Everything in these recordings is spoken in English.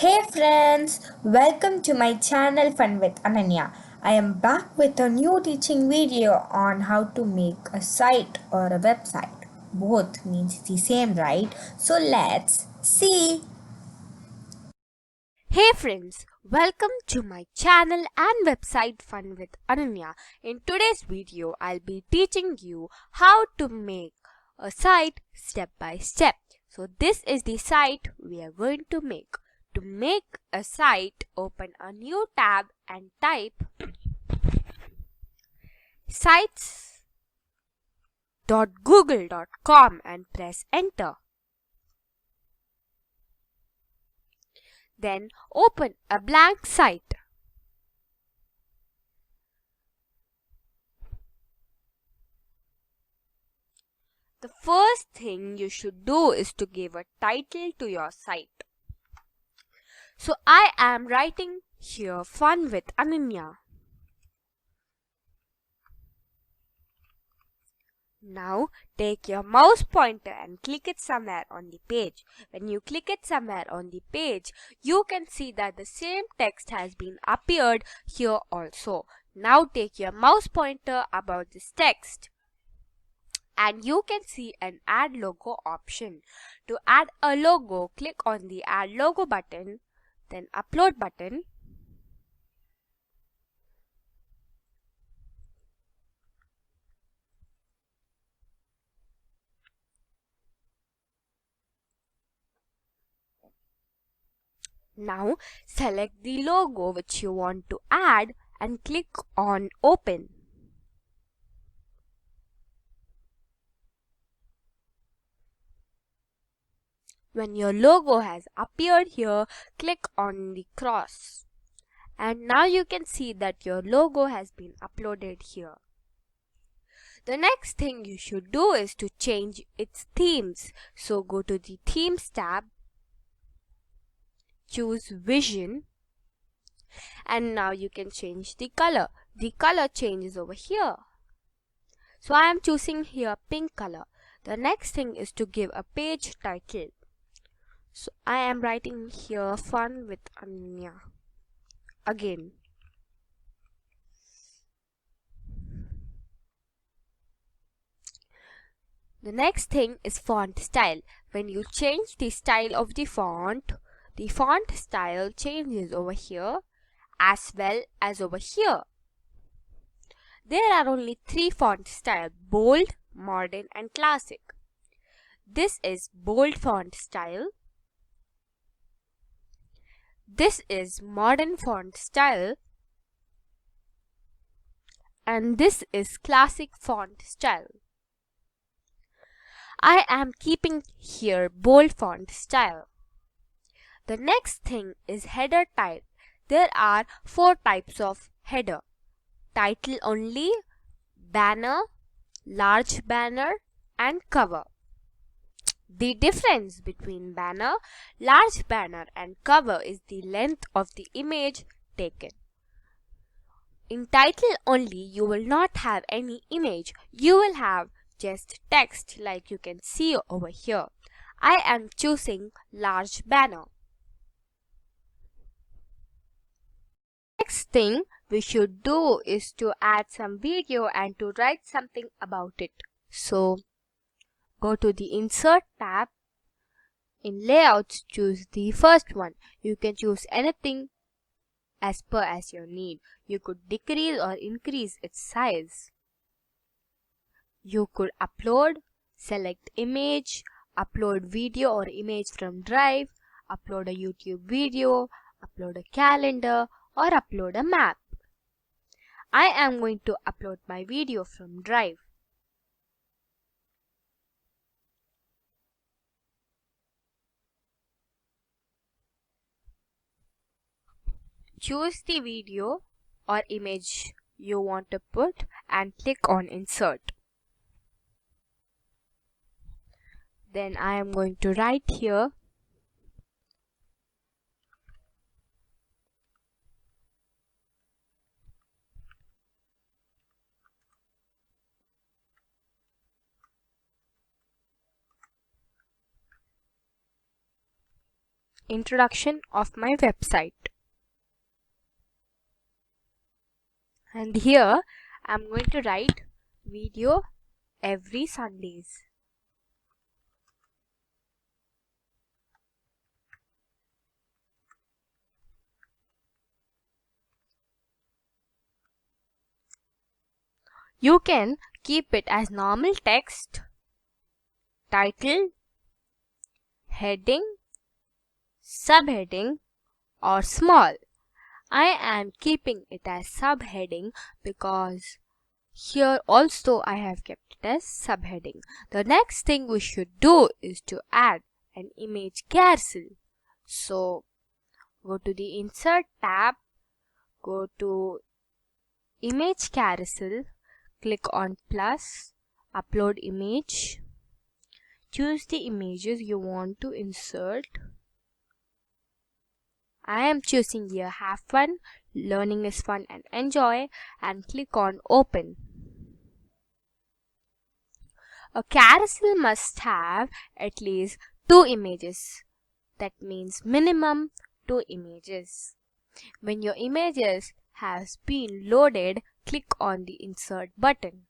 Hey friends, welcome to my channel Fun with Ananya. I am back with a new teaching video on how to make a site or a website. Both means the same, right? So let's see. Hey friends, welcome to my channel and website Fun with Ananya. In today's video, I'll be teaching you how to make a site step by step. So this is the site we are going to make. To make a site, open a new tab and type sites.google.com and press enter. Then open a blank site. The first thing you should do is to give a title to your site. So I am writing here Fun with Ananya. Now take your mouse pointer and click it somewhere on the page. When you click it somewhere on the page, you can see that the same text has been appeared here also. Now take your mouse pointer above this text and you can see an add logo option. To add a logo, click on the add logo button, then upload button. Now select the logo which you want to add and click on open. When your logo has appeared here, click on the cross. And now you can see that your logo has been uploaded here. The next thing you should do is to change its themes. So go to the themes tab, choose vision, and now you can change the color. The color changes over here. So I am choosing here pink color. The next thing is to give a page title. So I am writing here Fun with Ananya. Again. The next thing is font style. When you change the style of the font style changes over here as well as over here. There are only three font styles: bold, modern and classic. This is bold font style. This is modern font style. And this is classic font style. I am keeping here bold font style. The next thing is header type. There are four types of header: title only, banner, large banner and cover. The difference between banner, large banner and cover is the length of the image taken. In title only, you will not have any image. You will have just text like you can see over here. I am choosing large banner. Next thing we should do is to add some video and to write something about it. So go to the insert tab. In layouts, choose the first one. You can choose anything as per as your need. You could decrease or increase its size. You could upload, select image, upload video or image from Drive, upload a YouTube video, upload a calendar or upload a map. I am going to upload my video from Drive. Choose the video or image you want to put and click on insert. Then I am going to write here introduction of my website. And here I'm going to write video every Sundays. You can keep it as normal text, title, heading, subheading, or small. I am keeping it as subheading because here also I have kept it as subheading. The next thing we should do is to add an image carousel. So go to the Insert tab, go to Image Carousel, click on plus, upload image, choose the images you want to insert. I am choosing here have fun, learning is fun and enjoy, and click on open. A carousel must have at least 2 images. That means minimum 2 images. When your images has been loaded, click on the insert button.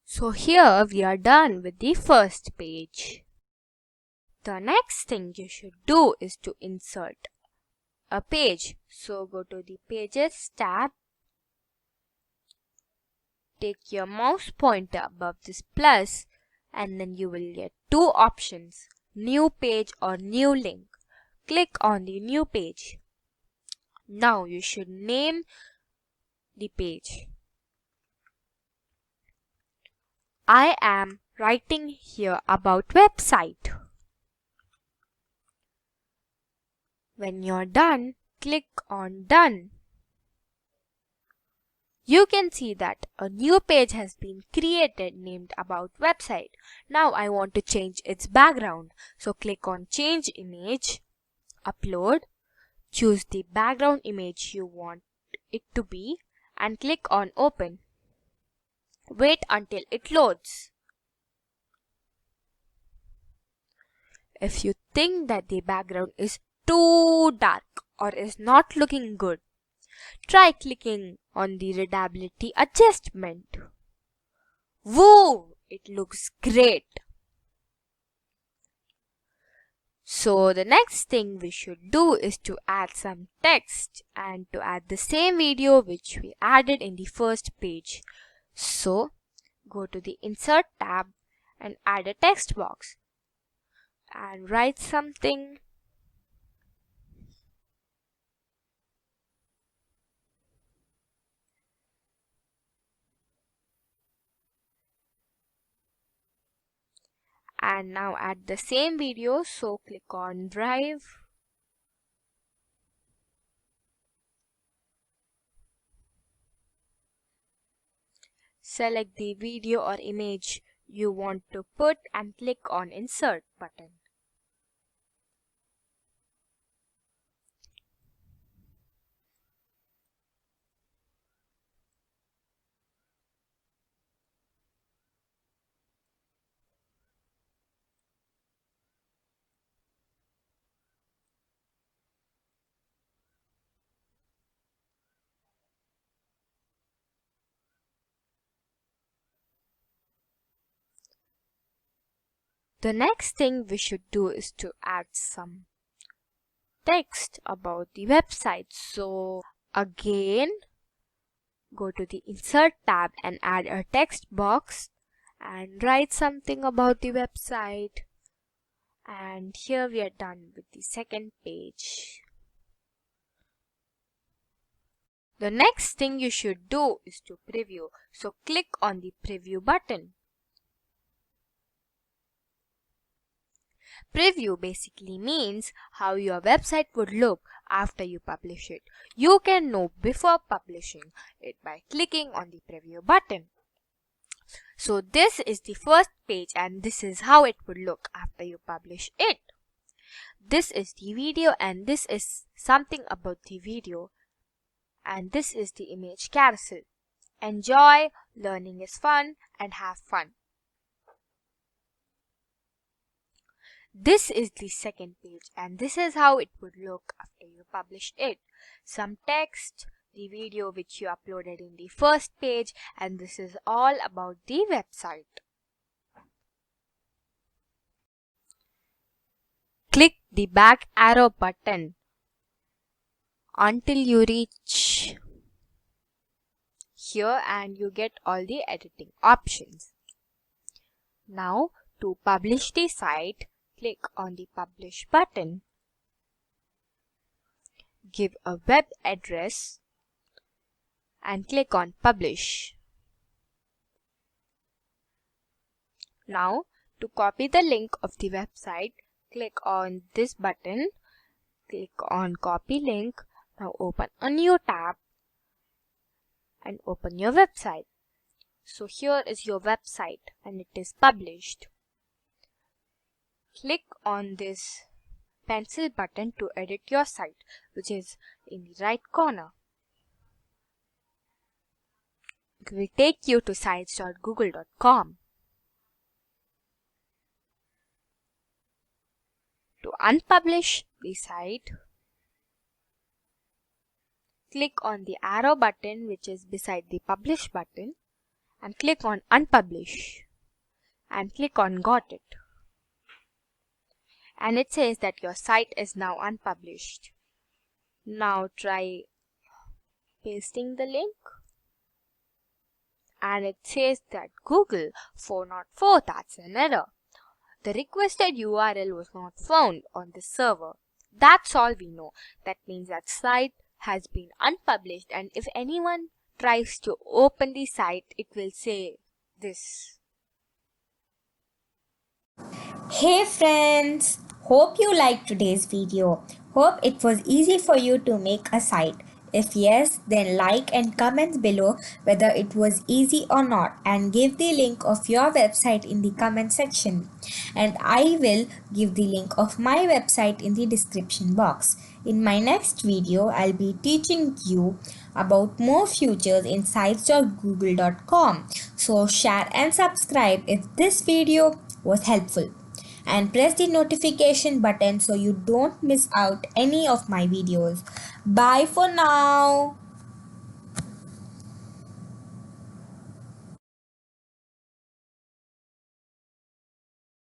So here we are done with the first page. The next thing you should do is to insert a page. So go to the Pages tab, take your mouse pointer above this plus, and then you will get 2 options, new page or new link. Click on the new page. Now you should name the page. I am writing here about website. When you're done, click on done. You can see that a new page has been created named about website. Now I want to change its background. So click on change image, upload, choose the background image you want it to be, and click on open. Wait until it loads. If you think that the background is too dark or is not looking good, try clicking on the readability adjustment. Woo! It looks great. So the next thing we should do is to add some text and to add the same video which we added in the first page. So go to the Insert tab and add a text box and write something. And now add the same video, so click on Drive. Select the video or image you want to put and click on Insert button. The next thing we should do is to add some text about the website. So again, go to the Insert tab and add a text box and write something about the website. And here we are done with the second page. The next thing you should do is to preview. So click on the preview button. Preview basically means how your website would look after you publish it. You can know before publishing it by clicking on the preview button. So this is the first page and this is how it would look after you publish it. This is the video and this is something about the video, and this is the image carousel. Enjoy, learning is fun, and have fun. This is the second page and this is how it would look after you publish it. Some text, the video which you uploaded in the first page, and this is all about the website. Click the back arrow button until you reach here and you get all the editing options. Now to publish the site, click on the publish button. Give a web address and click on publish. Now to copy the link of the website, click on this button, click on copy link. Now open a new tab and open your website. So here is your website and it is published. Click on this pencil button to edit your site, which is in the right corner. It will take you to sites.google.com. To unpublish the site, click on the arrow button which is beside the publish button and click on unpublish and click on got it. And it says that your site is now unpublished. Now try pasting the link. And it says that Google 404, that's an error. The requested URL was not found on the server. That's all we know. That means that site has been unpublished, and if anyone tries to open the site, it will say this. Hey friends, hope you liked today's video. Hope it was easy for you to make a site. If yes, then like and comment below whether it was easy or not, and give the link of your website in the comment section. And I will give the link of my website in the description box. In my next video, I'll be teaching you about more features in sites.google.com. So share and subscribe if this video was helpful, and press the notification button so you don't miss out any of my videos. Bye for now.